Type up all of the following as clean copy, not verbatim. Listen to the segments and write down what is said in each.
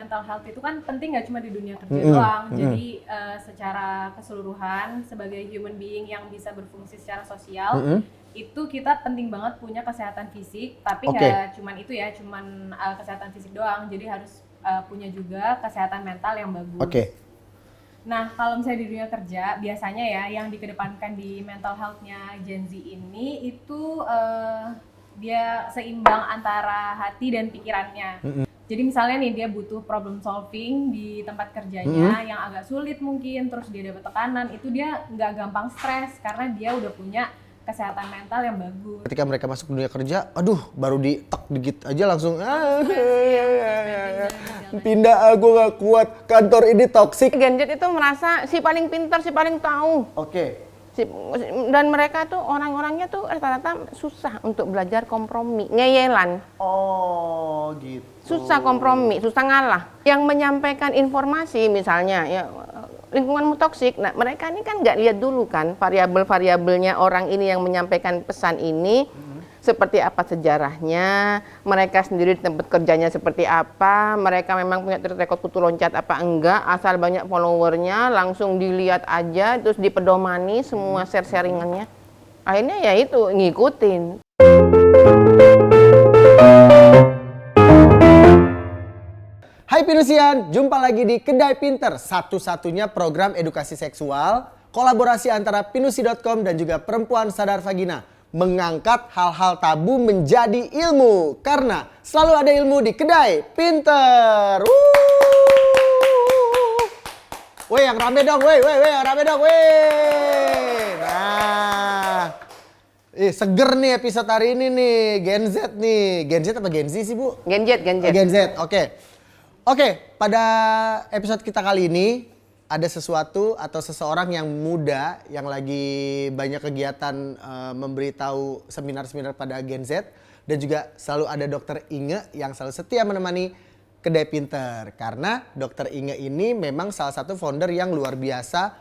mental health itu kan penting nggak cuma di dunia kerja doang. Jadi secara keseluruhan sebagai human being yang bisa berfungsi secara sosial, itu kita penting banget punya kesehatan fisik. Tapi nggak cuman itu ya, cuman kesehatan fisik doang. Jadi harus punya juga kesehatan mental yang bagus. Nah, kalau misalnya di dunia kerja, biasanya ya yang dikedepankan di mental health-nya Gen Z ini itu dia seimbang antara hati dan pikirannya. Jadi misalnya nih dia butuh problem solving di tempat kerjanya yang agak sulit mungkin, terus dia dapat tekanan, itu dia nggak gampang stres karena dia udah punya kesehatan mental yang bagus. Ketika mereka masuk dunia kerja, aduh baru ditek dikit aja langsung pindah, gue gak kuat, kantor ini toksik. Gen Z itu merasa si paling pintar, si paling tahu. Dan mereka tuh orang-orangnya tuh rata-rata susah untuk belajar kompromi, ngeyelan. Oh gitu. Susah kompromi, susah ngalah. Yang menyampaikan informasi misalnya ya lingkunganmu toksik. Nah, mereka ini kan nggak lihat dulu kan variabel-variabelnya orang ini yang menyampaikan pesan ini. Seperti apa sejarahnya, mereka sendiri di tempat kerjanya seperti apa, mereka memang punya track record kutu loncat apa enggak, asal banyak followernya, langsung dilihat aja, terus dipedomani semua share-sharingannya. Akhirnya ya itu, ngikutin. Hai Pinusian, jumpa lagi di Kedai Pinter, satu-satunya program edukasi seksual, kolaborasi antara pinusi.com dan juga Perempuan Sadar Vagina. Mengangkat hal-hal tabu menjadi ilmu, karena selalu ada ilmu di Kedai Pinter. Woi yang rame dong, woi yang rame dong, woi. Nah, seger nih episode hari ini nih, Gen Z nih. Gen Z apa Gen Z sih Bu? Gen Z. Gen Z, oke, pada episode kita kali ini ada sesuatu atau seseorang yang muda yang lagi banyak kegiatan memberitahu seminar-seminar pada Gen Z, dan juga selalu ada Dr. Inge yang selalu setia menemani Kedai Pinter, karena Dr. Inge ini memang salah satu founder yang luar biasa,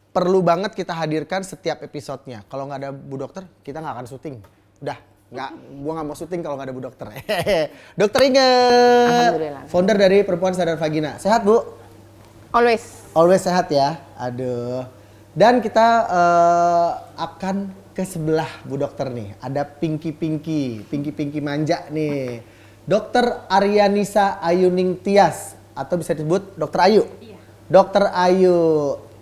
perlu banget kita hadirkan setiap episodenya. Kalau nggak ada Bu Dokter kita nggak akan syuting, gua nggak mau syuting kalau nggak ada Bu Dokter. Dr. Inge, founder dari Perempuan Sadar Vagina, sehat Bu? Always sehat ya. Aduh. Dan kita akan ke sebelah Bu Dokter nih. Ada Pinky manja nih. Dr. Aryanisa Ayuning Tias atau bisa disebut Dr. Ayu. Iya. Dr. Ayu.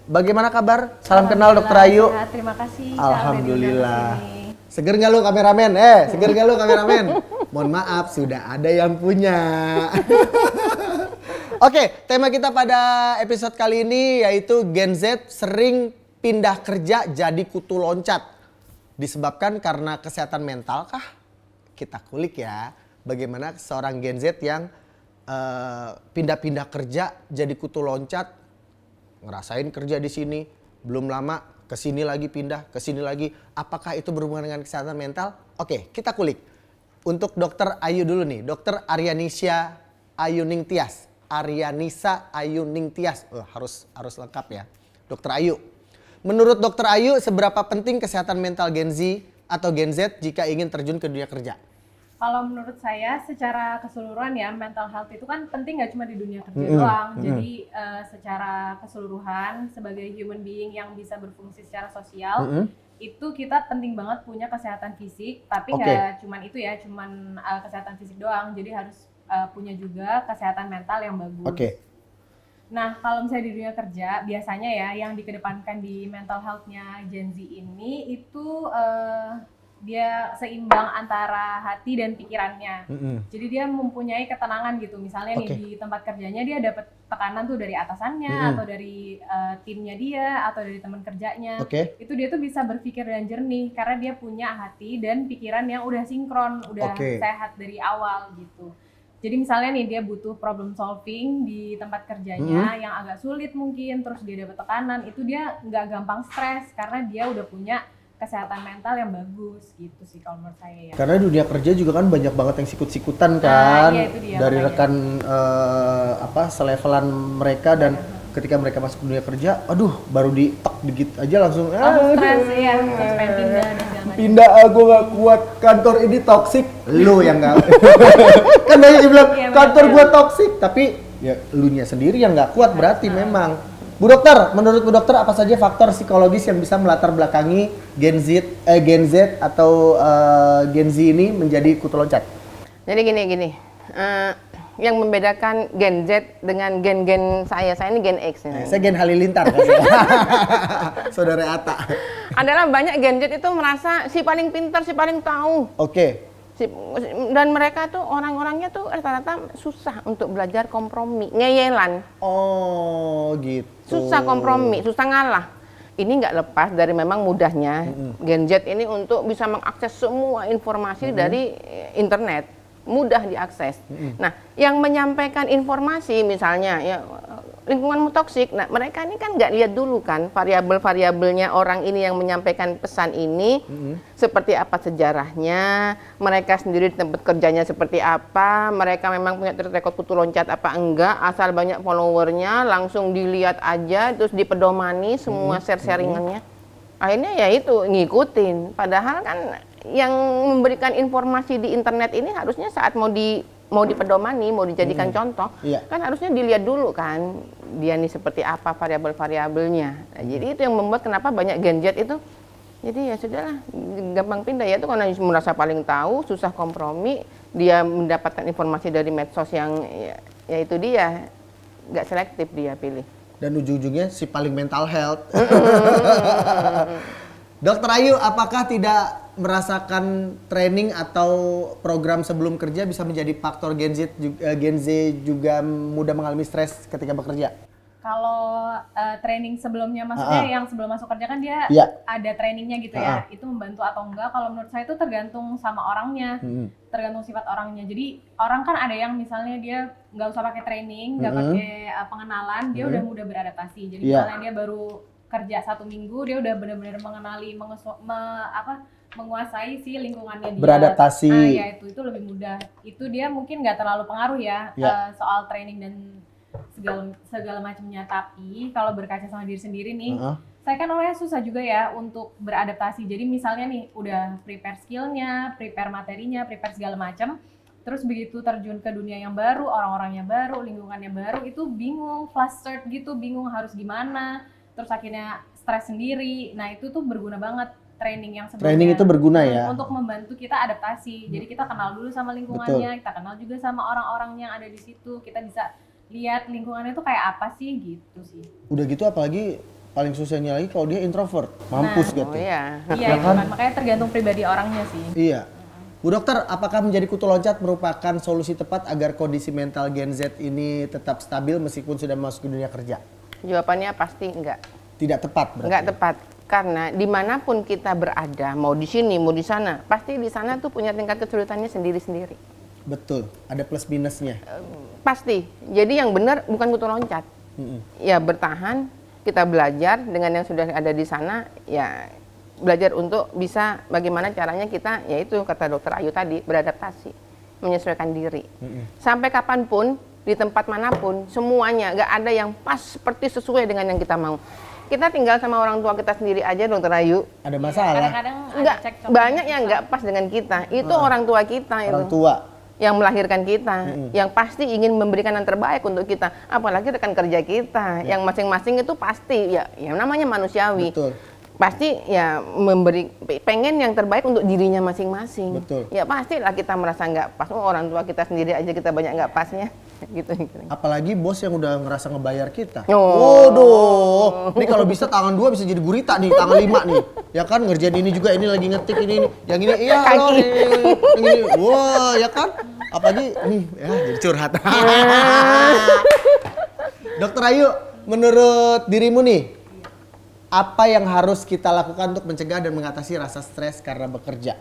Bagaimana kabar? Salam kenal Dr. Ayu. Sehat, terima kasih. Alhamdulillah. Seger nggak lu kameramen? Seger nggak lu kameramen? Mohon maaf, sudah ada yang punya. Oke, tema kita pada episode kali ini yaitu Gen Z sering pindah kerja jadi kutu loncat. Disebabkan karena kesehatan mental kah? Kita kulik ya, bagaimana seorang Gen Z yang pindah-pindah kerja jadi kutu loncat, ngerasain kerja di sini, belum lama ke sini lagi pindah, ke sini lagi. Apakah itu berhubungan dengan kesehatan mental? Oke, kita kulik. Untuk Dr. Ayu dulu nih, Dr. Aryanisa Ayuning Tias. Harus lengkap ya. Dr. Ayu. Menurut Dr. Ayu, seberapa penting kesehatan mental Gen Z atau Gen Z jika ingin terjun ke dunia kerja? Kalau menurut saya secara keseluruhan ya, mental health itu kan penting nggak cuma di dunia kerja doang. Jadi secara keseluruhan sebagai human being yang bisa berfungsi secara sosial, itu kita penting banget punya kesehatan fisik. Tapi nggak cuman itu ya, cuman kesehatan fisik doang. Jadi harus punya juga kesehatan mental yang bagus. Nah, kalau misalnya di dunia kerja, biasanya ya yang dikedepankan di mental health-nya Gen Z ini itu dia seimbang antara hati dan pikirannya. Jadi dia mempunyai ketenangan gitu. Misalnya nih di tempat kerjanya dia dapat tekanan tuh dari atasannya atau dari timnya dia atau dari teman kerjanya. Itu dia tuh bisa berpikir dengan jernih karena dia punya hati dan pikiran yang udah sinkron, udah sehat dari awal gitu. Jadi misalnya nih dia butuh problem solving di tempat kerjanya yang agak sulit mungkin, terus dia dapat tekanan, itu dia nggak gampang stres karena dia udah punya kesehatan mental yang bagus gitu sih kalau menurut saya ya. Karena dunia kerja juga kan banyak banget yang sikut-sikutan kan, iya, itu dia, dari makanya. rekan selevelan mereka, dan ketika mereka masuk dunia kerja, aduh baru ditek dikit aja langsung stres ya, terus pengen pindah dan segala macam. Pindah, gue gak kuat, kantor ini toksik. Lu yang gak kan banyak yang bilang kantor gue toksik, tapi Ya elunya sendiri yang nggak kuat berarti memang. Bu Dokter, menurut Bu Dokter apa saja faktor psikologis yang bisa melatar belakangi Gen Z atau Gen Z ini menjadi kutu loncat? Jadi gini, yang membedakan Gen Z dengan gen-gen saya ini Gen X. Saya Gen Halilintar. Saudara Ata. Adalah banyak Gen Z itu merasa si paling pintar, si paling tahu. Oke. Dan mereka tuh orang-orangnya tuh rata-rata susah untuk belajar kompromi, ngeyelan. Oh gitu. Susah kompromi, susah ngalah. Ini nggak lepas dari memang mudahnya Gen Z ini untuk bisa mengakses semua informasi dari internet, mudah diakses. Nah, yang menyampaikan informasi misalnya ya lingkunganmu toksik, nah mereka ini kan nggak lihat dulu kan variabel-variabelnya orang ini yang menyampaikan pesan ini, seperti apa sejarahnya, mereka sendiri di tempat kerjanya seperti apa, mereka memang punya track record kutu loncat apa enggak, asal banyak followernya langsung dilihat aja terus dipedomani semua share-sharingannya. Akhirnya ya itu ngikutin, padahal kan yang memberikan informasi di internet ini harusnya saat mau dipedomani, mau dijadikan contoh, kan harusnya dilihat dulu kan dia nih seperti apa variabel-variabelnya. Nah, jadi itu yang membuat kenapa banyak Gen Z itu jadi ya sudahlah gampang pindah ya, itu karena merasa paling tahu, susah kompromi, dia mendapatkan informasi dari medsos yang ya itu dia nggak selektif dia pilih. Dan ujung-ujungnya si paling mental health. Dokter Ayu, apakah tidak merasakan training atau program sebelum kerja bisa menjadi faktor Gen Z juga mudah mengalami stres ketika bekerja? Kalau training sebelumnya, maksudnya yang sebelum masuk kerja kan dia ada trainingnya gitu ya, itu membantu atau enggak? Kalau menurut saya itu tergantung sama orangnya, tergantung sifat orangnya. Jadi orang kan ada yang misalnya dia nggak usah pakai training, nggak pakai pengenalan, dia udah mudah beradaptasi. Jadi misalnya dia baru kerja 1 minggu, dia udah benar-benar mengenali, menguasai si lingkungannya dia. Beradaptasi. Ya itu lebih mudah. Itu dia mungkin nggak terlalu pengaruh ya soal training dan segala macamnya. Tapi kalau berkaca sama diri sendiri nih, saya kan orangnya susah juga ya untuk beradaptasi. Jadi misalnya nih udah prepare skillnya, prepare materinya, prepare segala macam, terus begitu terjun ke dunia yang baru, orang-orangnya baru, lingkungannya baru, itu bingung, flustered gitu, bingung harus gimana, terus akhirnya stres sendiri. Nah itu tuh berguna banget training yang sebelumnya. Training itu berguna ya? Untuk membantu kita adaptasi. Jadi kita kenal dulu sama lingkungannya, kita kenal juga sama orang-orang yang ada di situ, kita bisa lihat lingkungannya tuh kayak apa sih gitu sih. Udah gitu apalagi paling susahnya lagi kalau dia introvert, mampus gitu. Oh iya. Iya, kan? Makanya tergantung pribadi orangnya sih. Iya. Bu Dokter, apakah menjadi kutu loncat merupakan solusi tepat agar kondisi mental Gen Z ini tetap stabil meskipun sudah masuk ke dunia kerja? Jawabannya pasti enggak. Tidak tepat berarti? Enggak tepat. Karena dimanapun kita berada, mau di sini, mau di sana, pasti di sana tuh punya tingkat kesulitannya sendiri-sendiri. Betul, ada plus minusnya. Pasti. Jadi yang benar bukan kutu loncat. Ya bertahan, kita belajar dengan yang sudah ada di sana, ya belajar untuk bisa bagaimana caranya kita, yaitu kata Dokter Ayu tadi, beradaptasi, menyesuaikan diri. Sampai kapanpun, di tempat manapun, semuanya, nggak ada yang pas seperti sesuai dengan yang kita mau. Kita tinggal sama orang tua kita sendiri aja, Dokter Ayu. Ada masalah? Kadang-kadang Enggak, banyak yang nggak pas dengan kita. Itu orang tua kita itu. Orang tua. Yang melahirkan kita, yang pasti ingin memberikan yang terbaik untuk kita. Apalagi rekan kerja kita, yang masing-masing itu pasti, ya namanya manusiawi. Betul. Pasti ya pengen yang terbaik untuk dirinya masing-masing. Betul. Ya pastilah kita merasa nggak pas. Orang tua kita sendiri aja kita banyak nggak pasnya. Gitu. Apalagi bos yang udah ngerasa ngebayar kita. Oh. Waduh, ini kalau bisa tangan 2 bisa jadi gurita nih, tangan 5 nih. Ya kan ngerjain ini juga, ini lagi ngetik ini. Yang ini iya loh. Yang ini. Wah, ya kan? Apalagi nih ya jadi curhat. Dokter Ayu, menurut dirimu nih, apa yang harus kita lakukan untuk mencegah dan mengatasi rasa stres karena bekerja?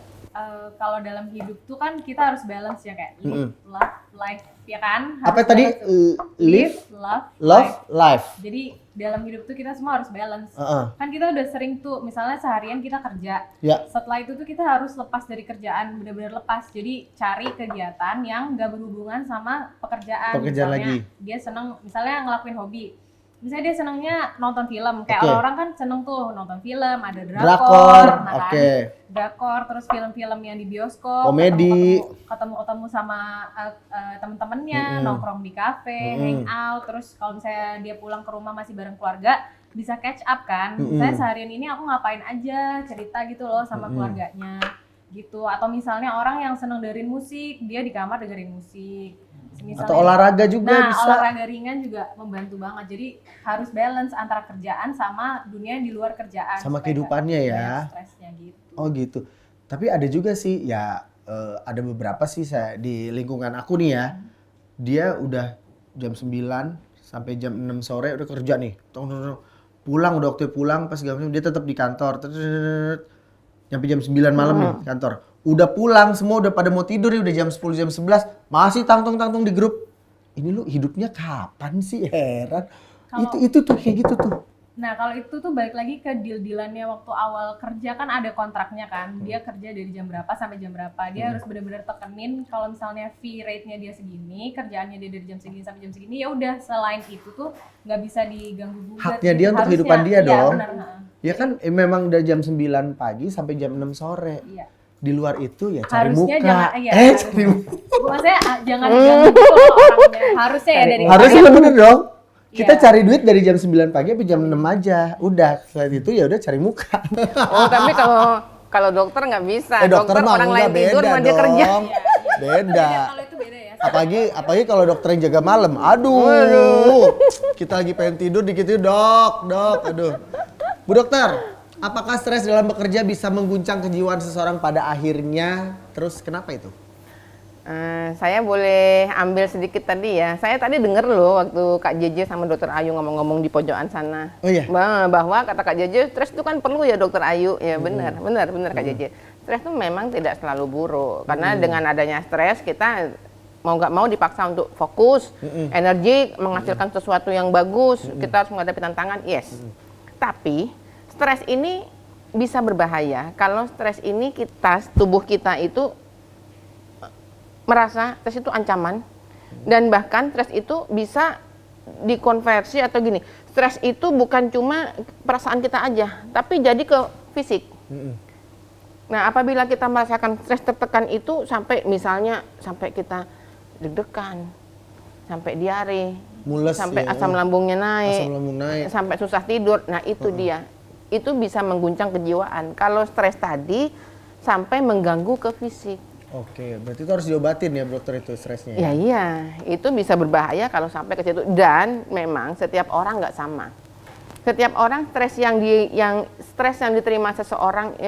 Kalau dalam hidup tuh kan kita harus balance ya, kayak live, love, life, ya kan? Apa Harus tadi? balance. Live, love, life. Jadi dalam hidup tuh kita semua harus balance. Kan kita udah sering tuh, misalnya seharian kita kerja. Ya. Setelah itu tuh kita harus lepas dari kerjaan, benar-benar lepas. Jadi cari kegiatan yang gak berhubungan sama pekerjaan. Pekerjaan Misalnya lagi. dia seneng, misalnya ngelakuin hobi. Misalnya dia senangnya nonton film, kayak Oke. orang-orang kan seneng tuh nonton film, ada Drakor, drakor, nah kan? oke. Drakor, terus film-film yang di bioskop, Komedi. ketemu sama temen-temennya, nongkrong di kafe, hangout, terus kalau misalnya dia pulang ke rumah masih bareng keluarga, bisa catch up kan. Misalnya seharian ini aku ngapain aja, cerita gitu loh sama keluarganya, gitu. Atau misalnya orang yang seneng dengerin musik, dia di kamar dengerin musik. Misalnya, Atau olahraga juga nah, bisa. olahraga ringan juga membantu banget. Jadi harus balance antara kerjaan sama dunia di luar kerjaan. Sama supaya kehidupannya nggak ya. banyak stresnya gitu. Oh gitu. Tapi ada juga sih ya ada beberapa sih saya di lingkungan aku nih ya. Dia udah jam 9 sampai jam 6 sore udah kerja nih. Pulang udah waktu pulang pas segala macam dia tetap di kantor. Nyampe jam 9 malam nih di kantor. Udah pulang semua udah pada mau tidur nih udah jam 10 jam 11 masih tangtung-tangtung di grup. Ini lu hidupnya kapan sih? Heran. Itu tuh kayak gitu tuh. Nah kalau itu tuh balik lagi ke deal-dealannya waktu awal kerja kan ada kontraknya kan. Dia kerja dari jam berapa sampai jam berapa. Dia harus benar-benar tekenin kalau misalnya fee rate-nya dia segini, kerjaannya dia dari jam segini sampai jam segini, ya udah selain itu tuh nggak bisa diganggu gugat. Haknya dia untuk kehidupan dia iya, dong. Benar, Ya kan memang dari jam 9 pagi sampai jam 6 sore. iya. Di luar itu ya cari Harusnya muka. jangan, iya, Cari muka. Maksudnya jangan diganggu gitu loh orangnya. Harusnya ya dari Harusnya bener dong. Kita Iya. cari duit dari jam 9 pagi sampai jam 6 aja. Udah, selain itu ya udah cari muka. Oh, tapi kalau dokter nggak bisa. Dokter mah orang lain enggak, tidur beda mah dia kerja. dong. Beda. Kalau itu beda ya. Apalagi kalau dokter yang jaga malam. Aduh. Kita lagi pengen tidur dikit itu dok. Aduh. Bu dokter, apakah stres dalam bekerja bisa mengguncang kejiwaan seseorang pada akhirnya? Terus kenapa itu? Saya boleh ambil sedikit tadi ya. Saya tadi dengar loh waktu Kak Jeje sama Dokter Ayu ngomong-ngomong di pojokan sana. Oh iya? Bahwa kata Kak Jeje, stres itu kan perlu ya Dokter Ayu. Ya benar Kak Jeje. Stres itu memang tidak selalu buruk. Karena dengan adanya stres kita mau nggak mau dipaksa untuk fokus, energi, menghasilkan sesuatu yang bagus. Kita harus menghadapi tantangan, yes. Tapi stres ini bisa berbahaya kalau stres ini tubuh kita itu merasa stres itu ancaman dan bahkan stres itu bisa dikonversi atau gini, stres itu bukan cuma perasaan kita aja tapi jadi ke fisik. Nah apabila kita merasakan stres tertekan itu sampai misalnya sampai kita deg-degan, sampai diare, Mules sampai ya. asam lambungnya naik, Asam lambung naik. sampai susah tidur, nah itu dia, itu bisa mengguncang kejiwaan kalau stres tadi sampai mengganggu ke fisik. Oke, berarti itu harus diobatin ya dokter itu stresnya. Ya iya, itu bisa berbahaya kalau sampai ke situ. Dan memang setiap orang nggak sama. Setiap orang stres yang diterima seseorang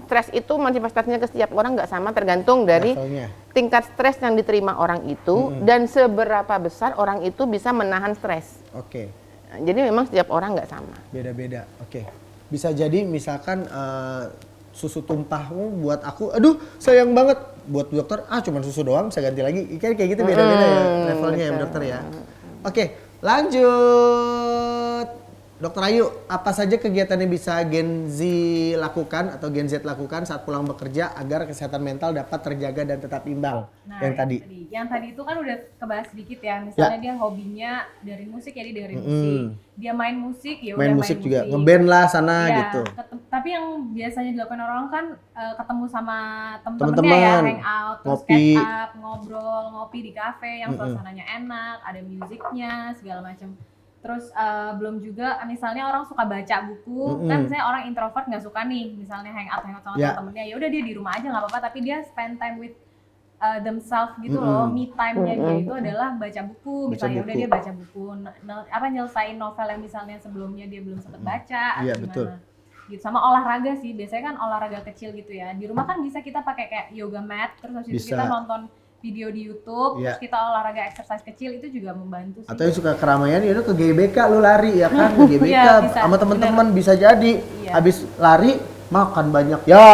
stres itu manifestasinya ke setiap orang nggak sama, tergantung dari Levelnya. tingkat stres yang diterima orang itu dan seberapa besar orang itu bisa menahan stres. Oke. Nah, jadi memang setiap orang nggak sama. Beda-beda. Oke. Bisa jadi misalkan susu tumpah buat aku, aduh sayang banget. Buat dokter, cuman susu doang bisa ganti lagi. Kayak gitu beda-beda ya levelnya ya dokter ya. Oke, lanjut. Dokter Ayu, apa saja kegiatan yang bisa Gen Z lakukan atau Gen Z lakukan saat pulang bekerja agar kesehatan mental dapat terjaga dan tetap imbang? Nah, yang tadi. Yang tadi itu kan udah kebahas sedikit ya. Misalnya dia hobinya dari musik ya dia dengerin musik. Dia main musik ya udah Main musik juga, ngeband lah sana gitu. Tapi yang biasanya dilakukan orang kan ketemu sama temen-temennya Temen-temen, ya, hangout, terus ngopi. catch up, ngobrol, ngopi di kafe yang suasananya enak, ada musiknya segala macam. Terus belum juga misalnya orang suka baca buku, kan misalnya orang introvert nggak suka nih, misalnya hangout sama temen-temennya, ya udah dia di rumah aja nggak apa-apa, tapi dia spend time with themselves gitu loh. Me time-nya dia itu adalah baca buku, misalnya udah dia baca buku, nyelesain novel yang misalnya sebelumnya dia belum sempat baca, Iya, atau betul. gimana. Gitu. Sama olahraga sih, biasanya kan olahraga kecil gitu ya. Di rumah kan bisa kita pakai kayak yoga mat, terus habis itu Bisa. kita nonton video di YouTube, Iya. terus kita olahraga exercise kecil, itu juga membantu sih. Atau yang suka keramaian ya udah ke GBK lu lari ya kan, ke GBK Iya, bisa. sama teman-teman bisa jadi. Iya. Habis lari makan banyak. Ya.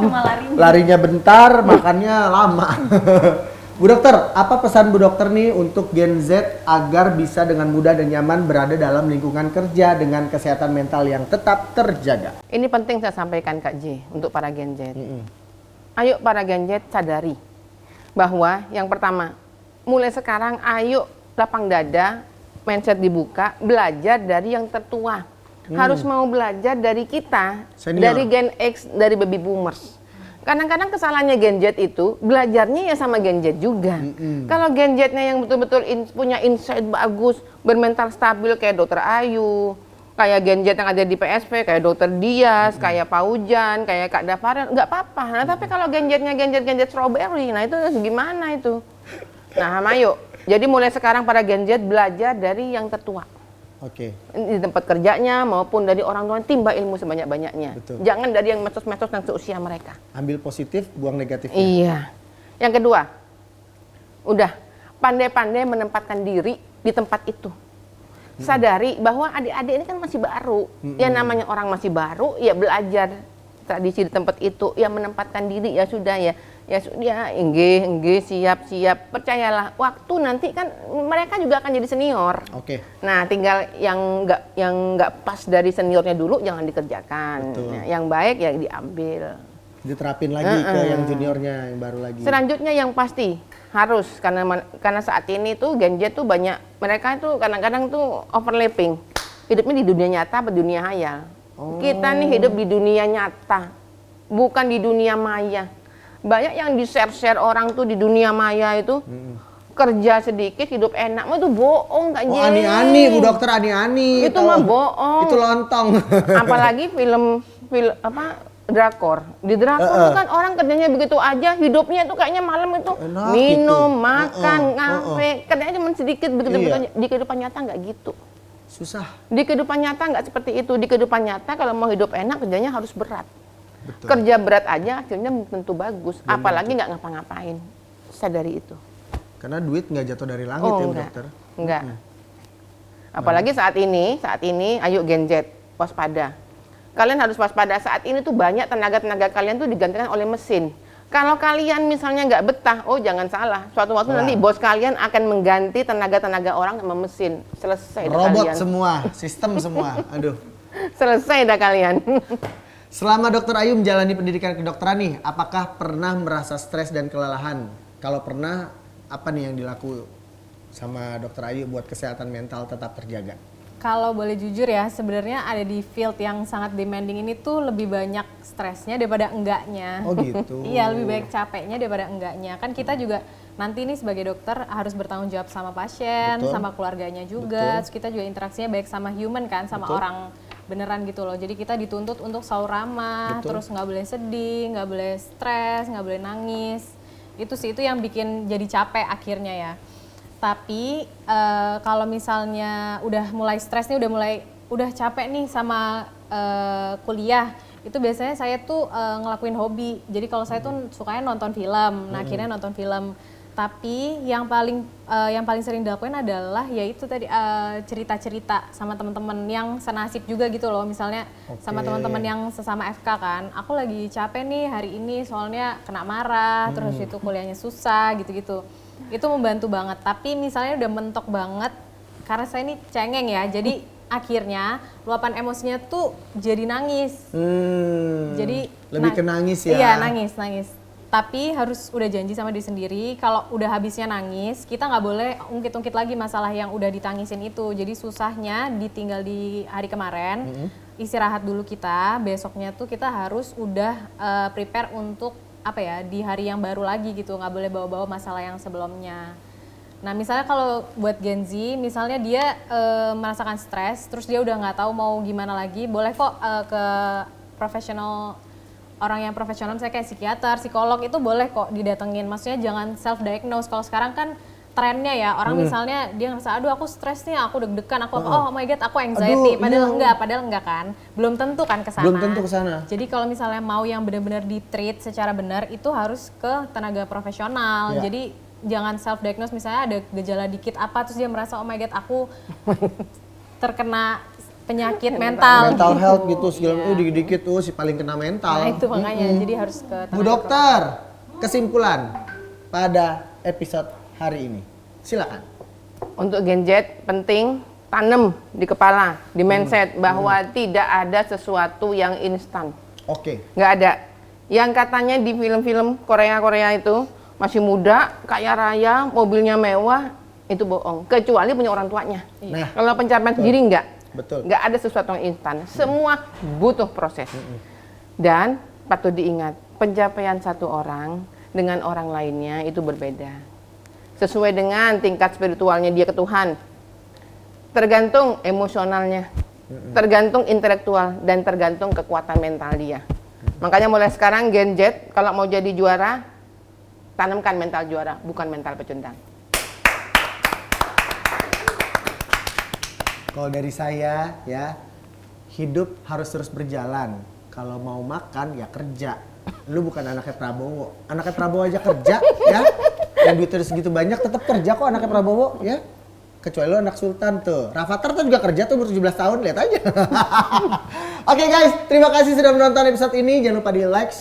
Cuma lari. Larinya bentar, makannya lama. Bu dokter, apa pesan Bu dokter nih untuk Gen Z agar bisa dengan mudah dan nyaman berada dalam lingkungan kerja dengan kesehatan mental yang tetap terjaga? Ini penting saya sampaikan Kak J untuk para Gen Z. Ayo para Gen Z sadari bahwa yang pertama, mulai sekarang ayo lapang dada mindset dibuka, belajar dari yang tertua. Harus mau belajar dari kita, Senior. dari Gen X, dari baby boomers. Kadang-kadang kesalahannya Gen Z itu, belajarnya ya sama Gen Z juga. Kalau Gen Z-nya yang betul-betul punya insight bagus, bermental stabil kayak Dokter Ayu, kayak Gen Z yang ada di PSP, kayak Dokter Dias, kayak Pak Ujan, kayak Kak Dafarel, nggak apa-apa. Nah, tapi kalau Gen Z-nya Gen Z strawberry, nah itu gimana itu? Nah, ayo. Jadi mulai sekarang para Gen Z belajar dari yang tertua. Oke. Di tempat kerjanya maupun dari orang tua, timba ilmu sebanyak-banyaknya. Betul. Jangan dari yang medsos-medsos yang seusia mereka. Ambil positif, buang negatifnya. Iya. Yang kedua, udah pandai-pandai menempatkan diri di tempat itu. Sadari bahwa adik-adik ini kan masih baru. Ya namanya orang masih baru, ya belajar tradisi di tempat itu, ya menempatkan diri, ya sudah ya. Ya sudah, enggih, siap. Percayalah, waktu nanti kan mereka juga akan jadi senior. Oke. Nah, tinggal yang nggak pas dari seniornya dulu jangan dikerjakan. Betul. Nah, yang baik ya diambil. Diterapin lagi ke yang juniornya, yang baru lagi. Selanjutnya yang pasti harus karena saat ini tuh Gen Z tuh banyak, mereka tuh kadang-kadang tuh overlapping. Hidupnya di dunia nyata atau dunia hayal. Kita nih hidup di dunia nyata, bukan di dunia maya. Banyak yang di-share orang tuh di dunia maya itu kerja sedikit hidup enak, itu bohong Kak Jen. Ani-ani, Bu Dokter ani-ani. Itu mah bohong. Itu lontong. Apalagi film apa drakor. Di drakor itu kan orang kerjanya begitu aja, hidupnya itu kayaknya malam itu Enak minum, gitu. makan, ngafe, kerjanya cuma sedikit begitu. Iya. Di kehidupan nyata nggak gitu. Susah. Di kehidupan nyata nggak seperti itu. Di kehidupan nyata kalau mau hidup enak kerjanya harus berat. Betul. Kerja berat aja hasilnya belum tentu bagus, apalagi nggak ngapa-ngapain. Sadari itu. Karena duit nggak jatuh dari langit ya, Bu enggak. Dokter. Enggak. Apalagi saat ini, ayo Gen Z, waspada. Kalian harus waspada, saat ini tuh banyak tenaga-tenaga kalian tuh digantikan oleh mesin. Kalau kalian misalnya nggak betah, oh jangan salah. Suatu waktu nanti bos kalian akan mengganti tenaga-tenaga orang sama mesin. Selesai dah Robot kalian. semua, sistem semua. Aduh. Selesai dah kalian. Selama Dokter Ayu menjalani pendidikan kedokteran nih, apakah pernah merasa stres dan kelelahan? Kalau pernah, apa nih yang dilaku sama Dokter Ayu buat kesehatan mental tetap terjaga? Kalau boleh jujur ya, sebenarnya ada di field yang sangat demanding ini tuh lebih banyak stresnya daripada enggaknya. Oh gitu. Iya, lebih baik capeknya daripada enggaknya. Kan kita juga nanti nih sebagai dokter harus bertanggung jawab sama pasien, Betul. sama keluarganya juga. Betul. Terus kita juga interaksinya baik sama human kan, sama Betul. orang beneran gitu loh. Jadi kita dituntut untuk selalu ramah, Betul. terus nggak boleh sedih, nggak boleh stres, nggak boleh nangis. Itu sih, itu yang bikin jadi capek akhirnya ya. Tapi kalau misalnya udah mulai stres nih, udah capek nih sama kuliah, itu biasanya saya tuh ngelakuin hobi. Jadi kalau saya tuh sukanya nonton film, nah akhirnya nonton film. Tapi yang paling sering dilakuin adalah yaitu tadi cerita-cerita sama teman-teman yang senasib juga gitu loh. Misalnya sama teman-teman yang sesama FK kan. Aku lagi capek nih hari ini soalnya kena marah, terus itu kuliahnya susah gitu-gitu. Itu membantu banget. Tapi misalnya udah mentok banget karena saya ini cengeng ya. Jadi akhirnya luapan emosinya tuh jadi nangis. Jadi lebih ke nangis ya. Iya, nangis. Tapi harus udah janji sama diri sendiri, kalau udah habisnya nangis, kita nggak boleh ungkit-ungkit lagi masalah yang udah ditangisin itu. Jadi susahnya ditinggal di hari kemarin, istirahat dulu kita, besoknya tuh kita harus udah prepare untuk apa ya, di hari yang baru lagi gitu, nggak boleh bawa-bawa masalah yang sebelumnya. Nah misalnya kalau buat Gen Z, misalnya dia merasakan stres, terus dia udah nggak tahu mau gimana lagi, boleh kok ke profesional, orang yang profesional, misalnya kayak psikiater, psikolog, itu boleh kok didatengin. Maksudnya jangan self-diagnose. Kalau sekarang kan trennya ya, orang misalnya dia ngerasa, aduh aku stres nih, aku deg-degan, aku oh my god, aku anxiety. Aduh, Padahal enggak kan. Belum tentu kan kesana. Belum tentu kesana. Jadi kalau misalnya mau yang benar-benar di-treat secara benar, itu harus ke tenaga profesional. Ya. Jadi jangan self-diagnose, misalnya ada gejala dikit apa, terus dia merasa, oh my god, aku terkena penyakit mental Health gitu segala Iya. dikit-dikit si paling kena mental. Nah itu makanya, jadi harus ke Bu Dokter, kesimpulan pada episode hari ini. Silakan. Untuk Gen Z penting tanam di kepala, di mindset bahwa tidak ada sesuatu yang instan. Oke. Nggak ada. Yang katanya di film-film Korea itu masih muda, kaya raya, mobilnya mewah, itu bohong. Kecuali punya orang tuanya. Nah, Kalau pencapaian sendiri enggak. betul. Enggak ada sesuatu yang instan. Semua butuh proses. Dan patut diingat, pencapaian satu orang dengan orang lainnya itu berbeda. Sesuai dengan tingkat spiritualnya dia ke Tuhan. Tergantung emosionalnya. Tergantung intelektual dan tergantung kekuatan mental dia. Makanya mulai sekarang Gen Z kalau mau jadi juara, tanamkan mental juara, bukan mental pecundang. Kalau dari saya ya, hidup harus terus berjalan. Kalau mau makan ya kerja. Lu bukan anaknya Prabowo. Anaknya Prabowo aja kerja ya. Yang duitnya segitu banyak tetap kerja kok anaknya Prabowo ya. Kecuali lu anak sultan tuh. Rafathar tuh juga kerja tuh umur 17 tahun, lihat aja. Oke guys, terima kasih sudah menonton episode ini. Jangan lupa di like,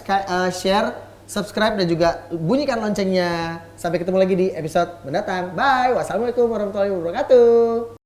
share, subscribe dan juga bunyikan loncengnya. Sampai ketemu lagi di episode mendatang. Bye. Wassalamualaikum warahmatullahi wabarakatuh.